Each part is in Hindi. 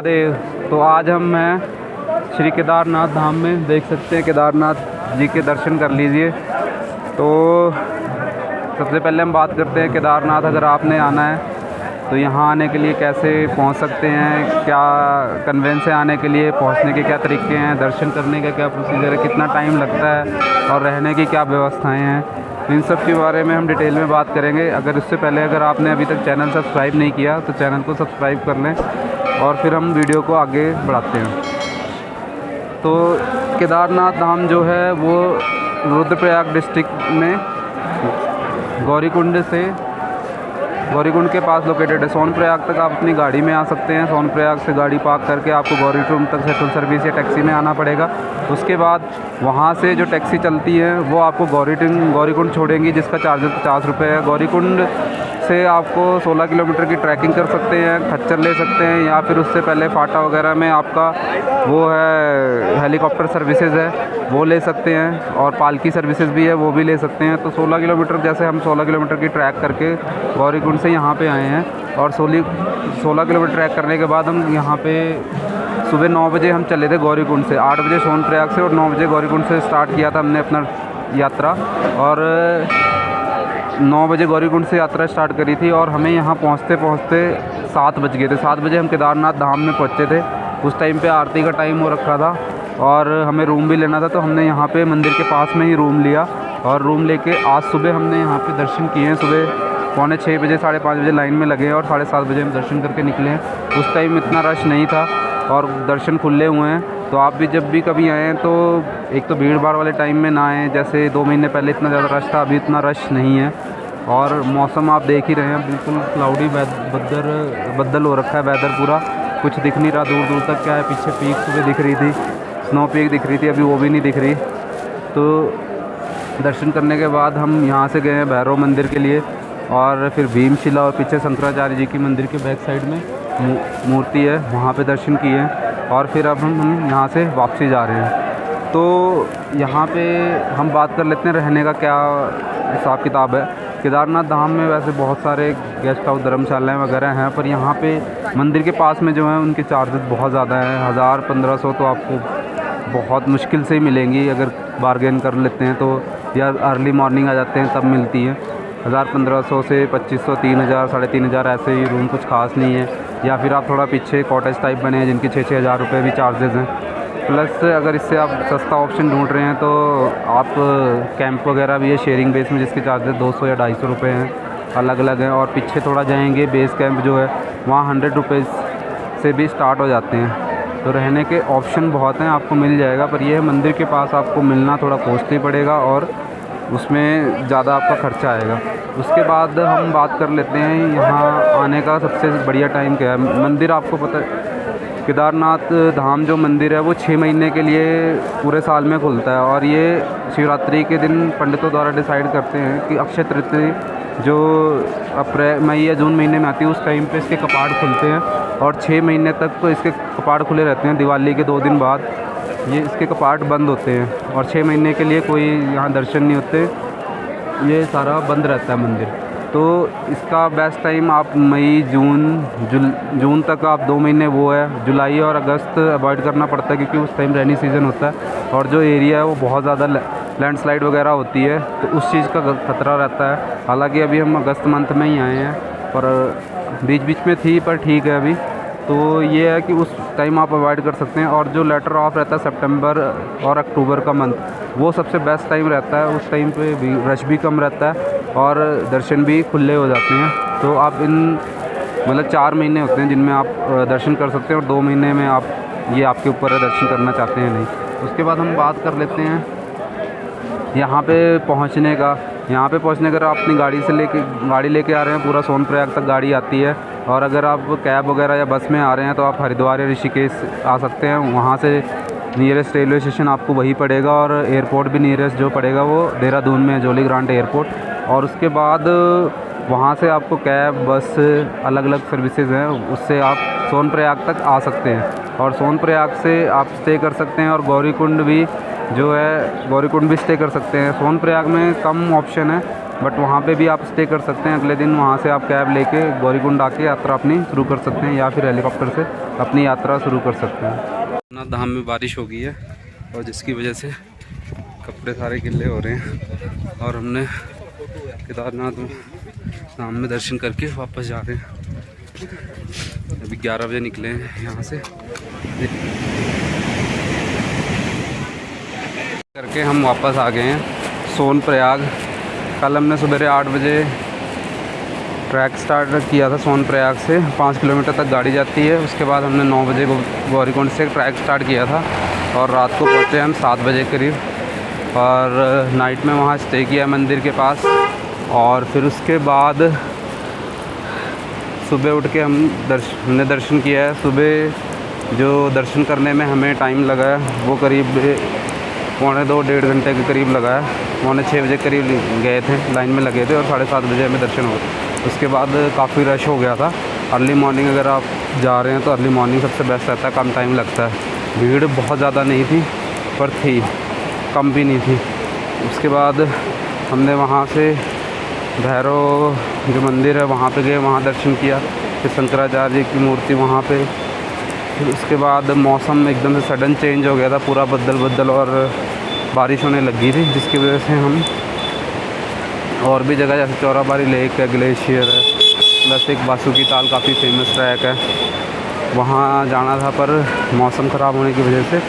महादेव। तो आज हम हैं श्री केदारनाथ धाम में, देख सकते हैं केदारनाथ जी के दर्शन कर लीजिए। तो सबसे पहले हम बात करते हैं केदारनाथ अगर आपने आना है तो यहाँ आने के लिए कैसे पहुँच सकते हैं, क्या कन्वेंस से आने के लिए पहुँचने के क्या तरीके हैं, दर्शन करने का क्या प्रोसीजर है, कितना टाइम लगता है और रहने की क्या व्यवस्थाएँ हैं, तो इन सब के बारे में हम डिटेल में बात करेंगे। अगर उससे पहले अगर आपने अभी तक चैनल सब्सक्राइब नहीं किया तो चैनल को सब्सक्राइब कर लें और फिर हम वीडियो को आगे बढ़ाते हैं। तो केदारनाथ धाम जो है वो रुद्रप्रयाग डिस्ट्रिक्ट में गौरीकुंड के पास लोकेटेड है। सोनप्रयाग तक आप अपनी गाड़ी में आ सकते हैं। सोनप्रयाग से गाड़ी पार्क करके आपको गौरीकुंड तक सेंट्रल सर्विस या टैक्सी में आना पड़ेगा। उसके बाद वहाँ से जो टैक्सी चलती है वो आपको गौरीकुंड छोड़ेंगी, जिसका चार्ज 50 रुपये है। गौरीकुंड से आपको 16 किलोमीटर की ट्रैकिंग कर सकते हैं, खच्चर ले सकते हैं, या फिर उससे पहले फाटा वगैरह में आपका वो है हेलीकॉप्टर सर्विसेज है वो ले सकते हैं, और पालकी सर्विसेज भी है वो भी ले सकते हैं। तो 16 किलोमीटर जैसे हम 16 किलोमीटर की ट्रैक करके गौरीकुंड से यहाँ पे आए हैं, और 16 किलोमीटर ट्रैक करने के बाद हम यहाँ पे सुबह 9 बजे हम चले थे गौरीकुंड से। 8 बजे सोनप्रयाग से और 9 बजे गौरीकुंड से स्टार्ट किया था हमने अपना यात्रा, और 9 बजे गौरीकुंड से यात्रा स्टार्ट करी थी और हमें यहाँ पहुँचते 7 बज गए थे। 7 बजे हम केदारनाथ धाम में पहुँचे थे। उस टाइम पे आरती का टाइम हो रखा था और हमें रूम भी लेना था, तो हमने यहाँ पे मंदिर के पास में ही रूम लिया, और रूम लेके आज सुबह हमने यहाँ पे दर्शन किए हैं। सुबह 5:45 बजे 5:30 बजे लाइन में लगे और 7:30 बजे हम दर्शन करके निकले हैं। उस टाइम इतना रश नहीं था और दर्शन खुले हुए हैं। तो आप भी जब भी कभी आएँ तो एक तो भीड़ भाड़ वाले टाइम में ना आएँ, जैसे 2 महीने पहले इतना ज़्यादा रश था, अभी इतना रश नहीं है। और मौसम आप देख ही रहे हैं, बिल्कुल क्लाउडी बदल हो रखा है वेदर पूरा, कुछ दिख नहीं रहा दूर दूर तक। क्या है, पीछे पीक सुबह दिख रही थी, स्नो पीक दिख रही थी, अभी वो भी नहीं दिख रही। तो दर्शन करने के बाद हम यहाँ से गए हैं भैरव मंदिर के लिए, और फिर भीमशिला और पीछे शंकराचार्य जी की मंदिर के बैक साइड में मूर्ति है, वहाँ पे दर्शन किए हैं, और फिर अब हम यहाँ से वापसी जा रहे हैं। तो यहाँ पे हम बात कर लेते हैं रहने का क्या हिसाब किताब है। केदारनाथ धाम में वैसे बहुत सारे गेस्ट हाउस धर्मशालाएँ वगैरह हैं, पर यहाँ पे मंदिर के पास में जो है उनके चार्जेस बहुत ज़्यादा हैं। 1000-1500 तो आपको बहुत मुश्किल से ही मिलेंगी अगर बार्गेन कर लेते हैं तो, या अर्ली मॉर्निंग आ जाते हैं तब मिलती है। 1000-1500 से 2500, 3000, 3500 ऐसे ही रूम, कुछ खास नहीं है। या फिर आप थोड़ा पीछे कॉटेज टाइप बने हैं जिनके 6-6 हज़ार रुपये भी चार्जेज़ हैं। प्लस अगर इससे आप सस्ता ऑप्शन ढूंढ रहे हैं तो आप कैंप वगैरह भी है शेयरिंग बेस में, जिसके चार्जेस 200 या 250 रुपये हैं, अलग अलग हैं। और पीछे थोड़ा जाएंगे बेस कैंप जो है वहाँ 100 रुपीज़ से भी स्टार्ट हो जाते हैं। तो रहने के ऑप्शन बहुत हैं, आपको मिल जाएगा, पर यह मंदिर के पास आपको मिलना थोड़ा कॉस्टली पड़ेगा और उसमें ज़्यादा आपका खर्चा आएगा। उसके बाद हम बात कर लेते हैं यहाँ आने का सबसे बढ़िया टाइम क्या है। मंदिर आपको पता है, केदारनाथ धाम जो मंदिर है वो 6 महीने के लिए पूरे साल में खुलता है, और ये शिवरात्रि के दिन पंडितों द्वारा डिसाइड करते हैं कि अक्षय तृतीया जो मई या जून महीने में आती है उस टाइम पे इसके कपाट खुलते हैं, और 6 महीने तक तो इसके कपाट खुले रहते हैं। दिवाली के 2 दिन बाद ये इसके कपाट बंद होते हैं, और 6 महीने के लिए कोई यहाँ दर्शन नहीं होते, ये सारा बंद रहता है मंदिर। तो इसका बेस्ट टाइम आप मई जून तक आप 2 महीने वो है। जुलाई और अगस्त अवॉइड करना पड़ता है क्योंकि उस टाइम रेनी सीज़न होता है, और जो एरिया है वो बहुत ज़्यादा लैंडस्लाइड वगैरह होती है, तो उस चीज़ का खतरा रहता है। हालांकि अभी हम अगस्त मंथ में ही आए हैं, पर बीच बीच में थी, पर ठीक है अभी। तो ये है कि उस टाइम आप अवॉइड कर सकते हैं। और जो लेटर ऑफ रहता है सितंबर और अक्टूबर का मंथ, वो सबसे बेस्ट टाइम रहता है। उस टाइम पे भी रश भी कम रहता है और दर्शन भी खुले हो जाते हैं। तो आप मतलब 4 महीने होते हैं जिनमें आप दर्शन कर सकते हैं, और 2 महीने में आप ये आपके ऊपर है दर्शन करना चाहते हैं नहीं। उसके बाद हम बात कर लेते हैं यहाँ पे पहुँचने का। यहाँ पे पहुँचने अगर आप अपनी गाड़ी लेके आ रहे हैं, पूरा सोनप्रयाग तक गाड़ी आती है, और अगर आप कैब वगैरह या बस में आ रहे हैं तो आप हरिद्वार या ऋषिकेश आ सकते हैं। वहाँ से नियरेस्ट रेलवे स्टेशन आपको वही पड़ेगा, और एयरपोर्ट भी नियरेस्ट जो पड़ेगा वो देहरादून में है, जोली ग्रांट एयरपोर्ट। और उसके बाद वहाँ से आपको कैब, बस, अलग अलग सर्विसेज हैं, उससे आप सोनप्रयाग तक आ सकते हैं, और सोनप्रयाग से आप स्टे कर सकते हैं। और गौरीकुंड भी जो है, गौरीकुंड भी स्टे कर सकते हैं। सोनप्रयाग में कम ऑप्शन है, बट वहाँ पे भी आप स्टे कर सकते हैं। अगले दिन वहाँ से आप कैब लेके गौरीकुंड आके यात्रा अपनी शुरू कर सकते हैं, या फिर हेलीकॉप्टर से अपनी यात्रा शुरू कर सकते हैं। ना धाम में बारिश हो गई है और जिसकी वजह से कपड़े सारे गिले हो रहे हैं और हमने केदारनाथ धाम में दर्शन करके वापस जा रहे हैं। अभी 11 बजे निकले हैं यहाँ से करके हम वापस आ गए हैं सोनप्रयाग। कल हमने सुबह 8 बजे ट्रैक स्टार्ट किया था सोनप्रयाग से, 5 किलोमीटर तक गाड़ी जाती है। उसके बाद हमने 9 बजे को गौरीकुंड से ट्रैक स्टार्ट किया था और रात को पहुँचे हम 7 बजे करीब, और नाइट में वहाँ स्टे किया मंदिर के पास। और फिर उसके बाद सुबह उठ के हमने दर्शन किया है। सुबह जो दर्शन करने में हमें टाइम लगा है वो करीब 1.25-1.5 घंटे के करीब लगा है। 5:45 बजे करीब गए थे, लाइन में लगे थे और 7:30 बजे हमें दर्शन हो गए। उसके बाद काफ़ी रश हो गया था। अर्ली मॉर्निंग अगर आप जा रहे हैं तो अर्ली मॉर्निंग सबसे बेस्ट रहता है, कम टाइम लगता है। भीड़ बहुत ज़्यादा नहीं थी पर थी, कम भी नहीं थी। उसके बाद हमने वहाँ से भैरव जो मंदिर है वहाँ पे गए, वहाँ दर्शन किया। फिर शंकराचार्य की मूर्ति वहाँ पे। फिर उसके बाद मौसम एकदम से सडन चेंज हो गया था, पूरा बदल और बारिश होने लगी थी, जिसकी वजह से हम और भी जगह जैसे चौराबाड़ी लेक है, ग्लेशियर है, प्लस एक बासुकी ताल काफ़ी फेमस ट्रैक है, वहाँ जाना था। पर मौसम ख़राब होने की वजह से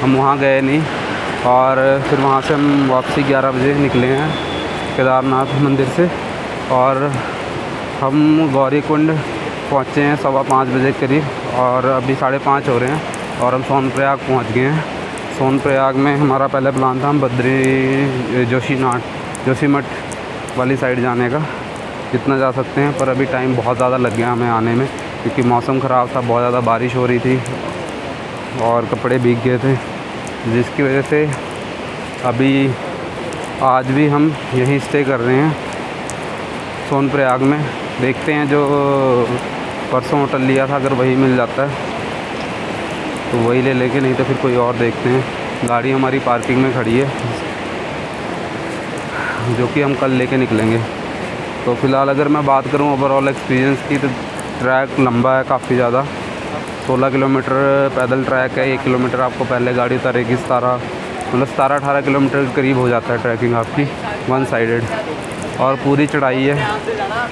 हम वहाँ गए नहीं। और फिर वहाँ से हम वापसी 11 बजे निकले हैं केदारनाथ मंदिर से, और हम गौरीकुंड पहुँचे हैं 5:15 बजे करीब, और अभी 5:30 हो रहे हैं और हम सोनप्रयाग पहुँच गए हैं। सोनप्रयाग में हमारा पहले प्लान था हम जोशीमठ वाली साइड जाने का, जितना जा सकते हैं, पर अभी टाइम बहुत ज़्यादा लग गया हमें आने में, क्योंकि मौसम ख़राब था, बहुत ज़्यादा बारिश हो रही थी और कपड़े भीग गए थे, जिसकी वजह से अभी आज भी हम यहीं स्टे कर रहे हैं सोनप्रयाग में। देखते हैं जो परसों होटल लिया था अगर वही मिल जाता है तो वही ले लेंगे, नहीं तो फिर कोई और देखते हैं। गाड़ी हमारी पार्किंग में खड़ी है जो कि हम कल लेके निकलेंगे। तो फ़िलहाल अगर मैं बात करूं ओवरऑल एक्सपीरियंस की, तो ट्रैक लंबा है काफ़ी ज़्यादा, 16 किलोमीटर पैदल ट्रैक है। 1 किलोमीटर आपको पहले गाड़ी उतारेगी, 17-18 किलोमीटर के करीब हो जाता है ट्रैकिंग आपकी, वन साइडेड, और पूरी चढ़ाई है।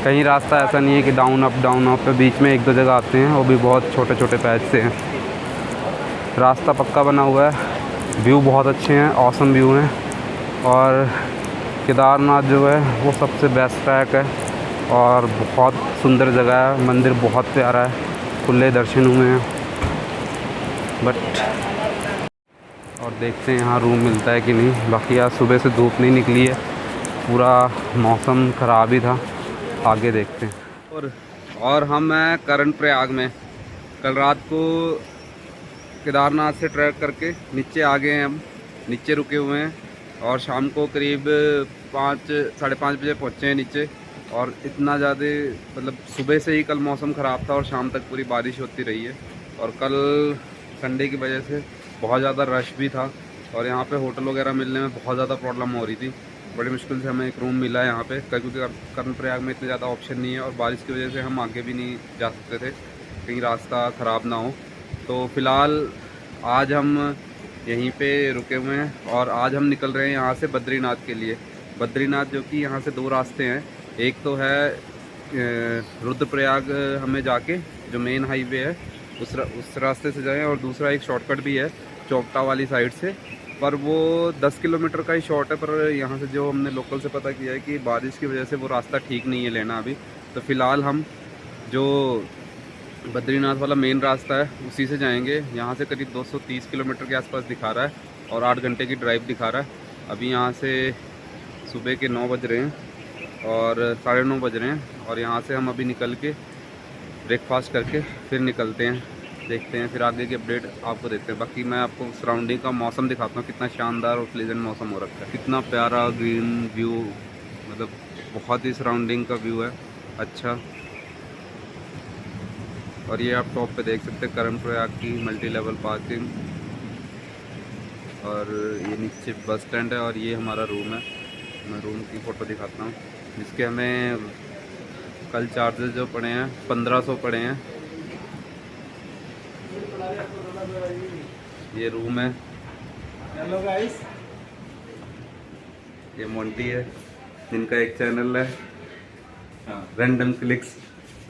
कहीं रास्ता ऐसा नहीं है कि डाउन अप पे, बीच में 1-2 जगह आते हैं, वो भी बहुत छोटे छोटे पैच से हैं। रास्ता पक्का बना हुआ है, व्यू बहुत अच्छे हैं, ऑसम व्यू हैं। और केदारनाथ जो है वो सबसे बेस्ट ट्रैक है और बहुत सुंदर जगह है। मंदिर बहुत प्यारा है, खुले दर्शन हुए हैं। बट और देखते हैं यहाँ रूम मिलता है कि नहीं। बाकी आज सुबह से धूप नहीं निकली है, पूरा मौसम ख़राब ही था। आगे देखते हैं। और हम हैं कर्णप्रयाग में। कल रात को केदारनाथ से ट्रैक करके नीचे आ गए हैं, हम नीचे रुके हुए हैं, और शाम को करीब 5-5:30 बजे पहुँचे हैं नीचे। और इतना ज़्यादा मतलब सुबह से ही कल मौसम ख़राब था और शाम तक पूरी बारिश होती रही है। और कल संडे की वजह से बहुत ज़्यादा रश भी था और यहाँ पे होटल वगैरह मिलने में बहुत ज़्यादा प्रॉब्लम हो रही थी। बड़ी मुश्किल से हमें एक रूम मिला है यहाँ पे, क्योंकि कर्णप्रयाग में इतने ज़्यादा ऑप्शन नहीं है और बारिश की वजह से हम आगे भी नहीं जा सकते थे, कहीं रास्ता ख़राब ना हो। तो फ़िलहाल आज हम यहीं पे रुके हुए हैं और आज हम निकल रहे हैं यहाँ से बद्रीनाथ के लिए। बद्रीनाथ जो कि यहाँ से 2 रास्ते हैं, एक तो है रुद्रप्रयाग हमें जाके जो मेन हाईवे है उस रास्ते से जाएं, और दूसरा एक शॉर्टकट भी है चौकटा वाली साइड से, पर वो 10 किलोमीटर का ही शॉर्ट है। पर यहाँ से जो हमने लोकल से पता किया है कि बारिश की वजह से वो रास्ता ठीक नहीं है लेना अभी। तो फ़िलहाल हम जो बद्रीनाथ वाला मेन रास्ता है उसी से जाएंगे। यहाँ से करीब 230 किलोमीटर के आसपास दिखा रहा है और 8 घंटे की ड्राइव दिखा रहा है। अभी यहाँ से सुबह के 9 बज रहे हैं और 9:30 बज रहे हैं, और यहाँ से हम अभी निकल के ब्रेकफास्ट करके फिर निकलते हैं। देखते हैं फिर आगे की अपडेट आपको देते हैं। बाकी मैं आपको सराउंडिंग का मौसम दिखाता हूँ, कितना शानदार और प्लेजेंट मौसम हो रखा है, कितना प्यारा ग्रीन व्यू, मतलब बहुत ही सराउंडिंग का व्यू है अच्छा। और ये आप टॉप पे देख सकते हैं कर्णप्रयाग की मल्टी लेवल पार्किंग, और ये नीचे बस स्टैंड है और ये हमारा रूम है। मैं रूम की फ़ोटो दिखाता हूँ। इसके हमें कल चार्जेस जो पड़े हैं 1500 पड़े हैं। ये रूम है। हेलो गाइस, ये मोंटी है जिनका एक चैनल है रैंडम क्लिक्स,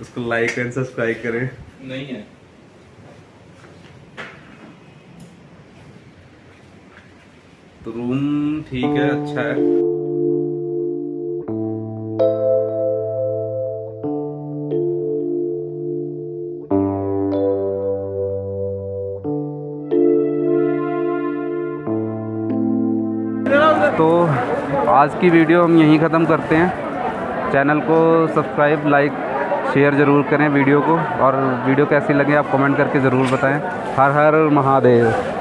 उसको लाइक एंड सब्सक्राइब करें। नहीं है तो रूम ठीक है, अच्छा है। तो आज की वीडियो हम यहीं ख़त्म करते हैं। चैनल को सब्सक्राइब, लाइक, शेयर ज़रूर करें वीडियो को, और वीडियो कैसी लगे आप कमेंट करके ज़रूर बताएं। हर हर महादेव।